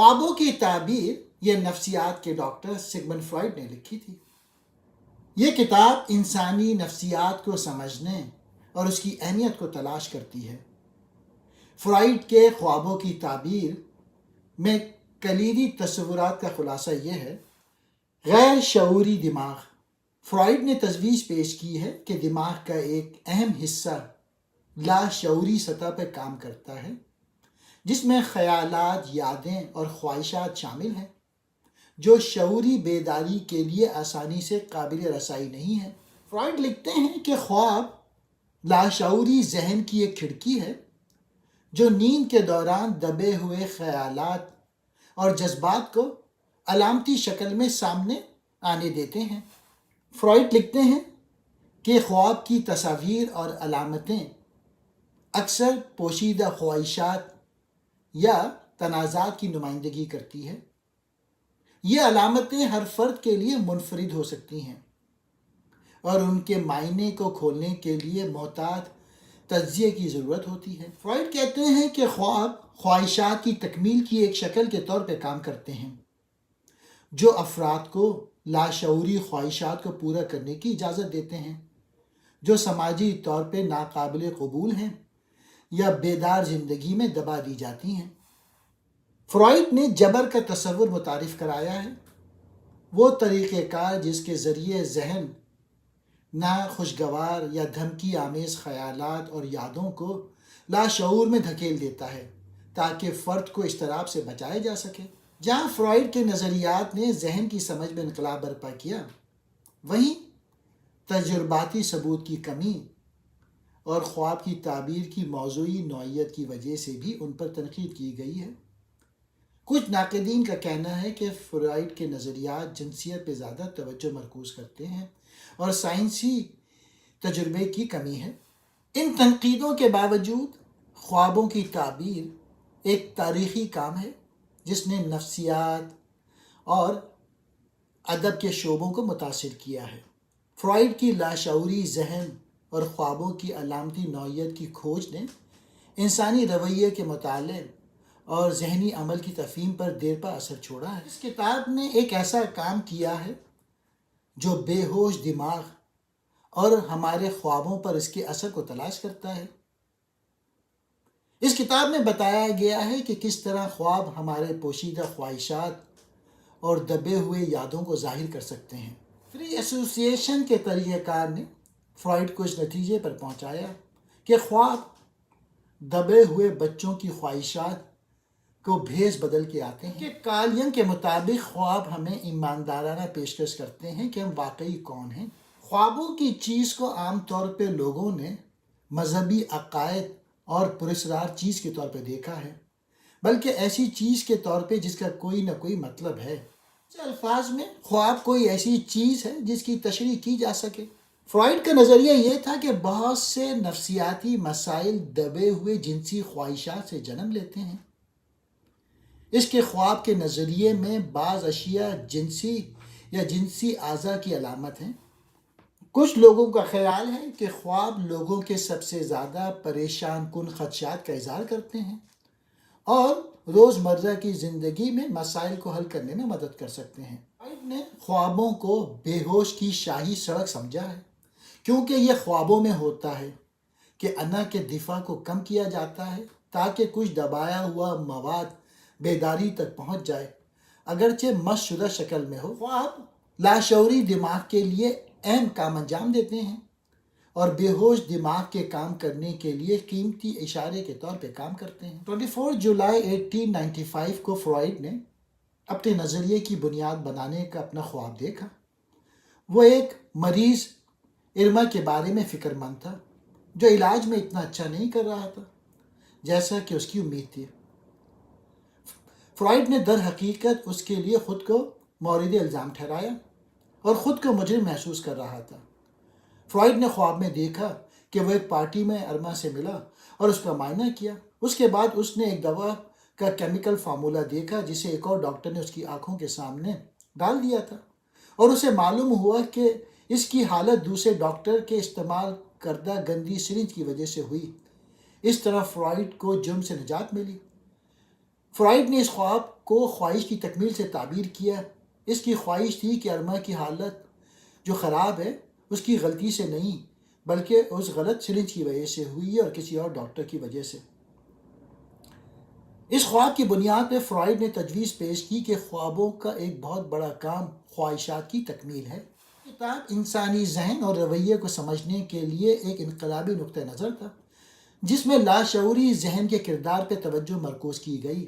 خوابوں کی تعبیر یہ نفسیات کے ڈاکٹر سگمنڈ فرائڈ نے لکھی تھی۔ یہ کتاب انسانی نفسیات کو سمجھنے اور اس کی اہمیت کو تلاش کرتی ہے۔ فرائڈ کے خوابوں کی تعبیر میں کلیدی تصورات کا خلاصہ یہ ہے: غیر شعوری دماغ۔ فرائڈ نے تجویز پیش کی ہے کہ دماغ کا ایک اہم حصہ لاشعوری سطح پر کام کرتا ہے، جس میں خیالات، یادیں اور خواہشات شامل ہیں، جو شعوری بیداری کے لیے آسانی سے قابل رسائی نہیں ہے۔ فرائڈ لکھتے ہیں کہ خواب لاشعوری ذہن کی ایک کھڑکی ہے جو نیند کے دوران دبے ہوئے خیالات اور جذبات کو علامتی شکل میں سامنے آنے دیتے ہیں۔ فرائڈ لکھتے ہیں کہ خواب کی تصاویر اور علامتیں اکثر پوشیدہ خواہشات یا تنازعات کی نمائندگی کرتی ہے۔ یہ علامتیں ہر فرد کے لیے منفرد ہو سکتی ہیں اور ان کے معنی کو کھولنے کے لیے محتاط تجزیے کی ضرورت ہوتی ہے۔ فرائڈ کہتے ہیں کہ خواب خواہشات کی تکمیل کی ایک شکل کے طور پر کام کرتے ہیں، جو افراد کو لاشعوری خواہشات کو پورا کرنے کی اجازت دیتے ہیں، جو سماجی طور پہ ناقابل قبول ہیں یا بیدار زندگی میں دبا دی جاتی ہیں۔ فرائڈ نے جبر کا تصور متعارف کرایا ہے، وہ طریقہ کار جس کے ذریعے ذہن ناخوشگوار یا دھمکی آمیز خیالات اور یادوں کو لاشعور میں دھکیل دیتا ہے تاکہ فرد کو اضطراب سے بچایا جا سکے۔ جہاں فرائڈ کے نظریات نے ذہن کی سمجھ میں انقلاب برپا کیا، وہیں تجرباتی ثبوت کی کمی اور خواب کی تعبیر کی موضوعی نوعیت کی وجہ سے بھی ان پر تنقید کی گئی ہے۔ کچھ ناقدین کا کہنا ہے کہ فرائڈ کے نظریات جنسیت پہ زیادہ توجہ مرکوز کرتے ہیں اور سائنسی تجربے کی کمی ہے۔ ان تنقیدوں کے باوجود خوابوں کی تعبیر ایک تاریخی کام ہے جس نے نفسیات اور ادب کے شعبوں کو متاثر کیا ہے۔ فرائڈ کی لاشعوری ذہن اور خوابوں کی علامتی نوعیت کی کھوج نے انسانی رویے کے مطالعے اور ذہنی عمل کی تفہیم پر دیر پا اثر چھوڑا ہے۔ اس کتاب نے ایک ایسا کام کیا ہے جو بے ہوش دماغ اور ہمارے خوابوں پر اس کے اثر کو تلاش کرتا ہے۔ اس کتاب میں بتایا گیا ہے کہ کس طرح خواب ہمارے پوشیدہ خواہشات اور دبے ہوئے یادوں کو ظاہر کر سکتے ہیں۔ فری ایسوسی ایشن کے طریقہ کار نے فرائڈ کو اس نتیجے پر پہنچایا کہ خواب دبے ہوئے بچوں کی خواہشات کو بھیس بدل کے آتے ہیں۔ کہ کارل ینگ کے مطابق خواب ہمیں ایماندارانہ پیشکش کرتے ہیں کہ ہم واقعی کون ہیں۔ خوابوں کی چیز کو عام طور پہ لوگوں نے مذہبی عقائد اور پراسرار چیز کے طور پہ دیکھا ہے، بلکہ ایسی چیز کے طور پہ جس کا کوئی نہ کوئی مطلب ہے۔ اس الفاظ میں خواب کوئی ایسی چیز ہے جس کی تشریح کی جا سکے۔ فرائڈ کا نظریہ یہ تھا کہ بہت سے نفسیاتی مسائل دبے ہوئے جنسی خواہشات سے جنم لیتے ہیں۔ اس کے خواب کے نظریے میں بعض اشیاء جنسی یا جنسی اعضاء کی علامت ہیں۔ کچھ لوگوں کا خیال ہے کہ خواب لوگوں کے سب سے زیادہ پریشان کن خدشات کا اظہار کرتے ہیں اور روزمرہ کی زندگی میں مسائل کو حل کرنے میں مدد کر سکتے ہیں۔ فرائڈ نے خوابوں کو بے ہوش کی شاہی سڑک سمجھا ہے، کیونکہ یہ خوابوں میں ہوتا ہے کہ انا کے دفاع کو کم کیا جاتا ہے تاکہ کچھ دبایا ہوا مواد بیداری تک پہنچ جائے، اگرچہ مست شدہ شکل میں ہو۔ خواب لاشعوری دماغ کے لیے اہم کام انجام دیتے ہیں اور بے ہوش دماغ کے کام کرنے کے لیے قیمتی اشارے کے طور پہ کام کرتے ہیں۔ 24 جولائی 1895 کو فرائڈ نے اپنے نظریے کی بنیاد بنانے کا اپنا خواب دیکھا۔ وہ ایک مریض ارما کے بارے میں فکر مند تھا جو علاج میں اتنا اچھا نہیں کر رہا تھا جیسا کہ اس کی امید تھی۔ فرائڈ نے در حقیقت اس کے لیے خود کو مورد الزام ٹھہرایا اور خود کو مجرم محسوس کر رہا تھا۔ فرائڈ نے خواب میں دیکھا کہ وہ ایک پارٹی میں ارما سے ملا اور اس کا معائنہ کیا۔ اس کے بعد اس نے ایک دوا کا کیمیکل فارمولہ دیکھا جسے ایک اور ڈاکٹر نے اس کی آنکھوں کے سامنے ڈال دیا تھا اور اسے معلوم ہوا کہ اس کی حالت دوسرے ڈاکٹر کے استعمال کردہ گندی سرنج کی وجہ سے ہوئی۔ اس طرح فرائڈ کو جرم سے نجات ملی۔ فرائڈ نے اس خواب کو خواہش کی تکمیل سے تعبیر کیا۔ اس کی خواہش تھی کہ ارما کی حالت جو خراب ہے اس کی غلطی سے نہیں بلکہ اس غلط سرنج کی وجہ سے ہوئی اور کسی اور ڈاکٹر کی وجہ سے۔ اس خواب کی بنیاد پہ فرائیڈ نے تجویز پیش کی کہ خوابوں کا ایک بہت بڑا کام خواہشات کی تکمیل ہے۔ کتاب انسانی ذہن اور رویے کو سمجھنے کے لیے ایک انقلابی نقطہ نظر تھا، جس میں لاشعوری ذہن کے کردار پہ توجہ مرکوز کی گئی،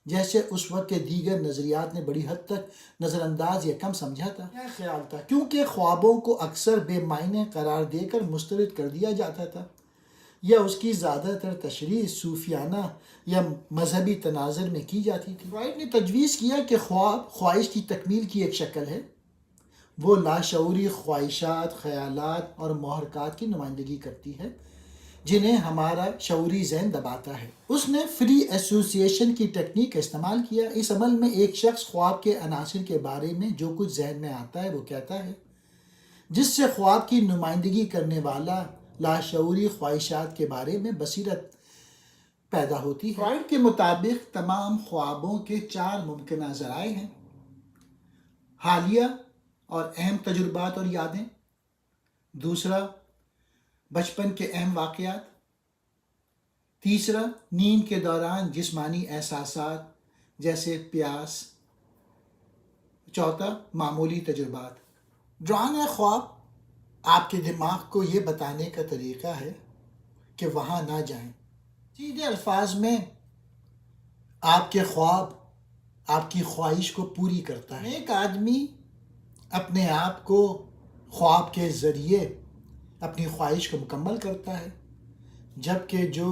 جیسے اس وقت کے دیگر نظریات نے بڑی حد تک نظر انداز یا کم سمجھا تھا۔ کیا خیال تھا؟ کیونکہ خوابوں کو اکثر بے معنی قرار دے کر مسترد کر دیا جاتا تھا یا اس کی زیادہ تر تشریح صوفیانہ یا مذہبی تناظر میں کی جاتی تھی۔ فرائیڈ نے تجویز کیا کہ خواب خواہش کی تکمیل کی ایک شکل ہے، وہ لاشعوری خواہشات، خیالات اور محرکات کی نمائندگی کرتی ہے جنہیں ہمارا شعوری ذہن دباتا ہے۔ اس نے فری ایسوسیشن کی ٹیکنیک کا استعمال کیا۔ اس عمل میں ایک شخص خواب کے عناصر کے بارے میں جو کچھ ذہن میں آتا ہے وہ کہتا ہے، جس سے خواب کی نمائندگی کرنے والا لاشعوری خواہشات کے بارے میں بصیرت پیدا ہوتی ہے۔ فرائیڈ کے مطابق تمام خوابوں کے 4 ممکنہ ذرائع ہیں: حالیہ اور اہم تجربات اور یادیں، دوسرا بچپن کے اہم واقعات، تیسرا نیند کے دوران جسمانی احساسات جیسے پیاس، چوتھا معمولی تجربات۔ ڈرانا خواب آپ کے دماغ کو یہ بتانے کا طریقہ ہے کہ وہاں نہ جائیں۔ سیدھے الفاظ میں آپ کے خواب آپ کی خواہش کو پوری کرتا ہے۔ ایک آدمی اپنے آپ کو خواب کے ذریعے اپنی خواہش کو مکمل کرتا ہے، جبکہ جو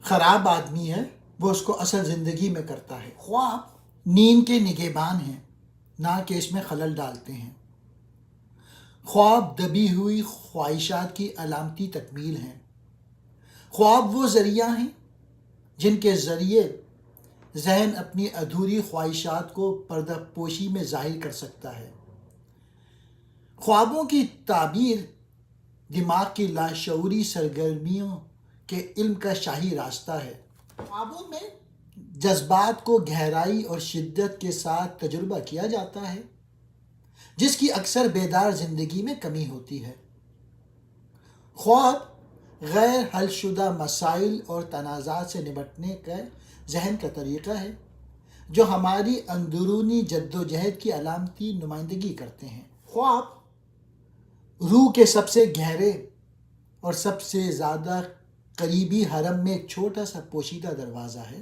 خراب آدمی ہے وہ اس کو اصل زندگی میں کرتا ہے۔ خواب نیند کے نگہبان ہیں، نہ کہ اس میں خلل ڈالتے ہیں۔ خواب دبی ہوئی خواہشات کی علامتی تکمیل ہیں۔ خواب وہ ذریعہ ہیں جن کے ذریعے ذہن اپنی ادھوری خواہشات کو پردہ پوشی میں ظاہر کر سکتا ہے۔ خوابوں کی تعبیر دماغ کی لاشعوری سرگرمیوں کے علم کا شاہی راستہ ہے۔ خوابوں میں جذبات کو گہرائی اور شدت کے ساتھ تجربہ کیا جاتا ہے، جس کی اکثر بیدار زندگی میں کمی ہوتی ہے۔ خواب غیر حل شدہ مسائل اور تنازعات سے نمٹنے کا ذہن کا طریقہ ہے جو ہماری اندرونی جدوجہد کی علامتی نمائندگی کرتے ہیں۔ خواب روح کے سب سے گہرے اور سب سے زیادہ قریبی حرم میں ایک چھوٹا سا پوشیدہ دروازہ ہے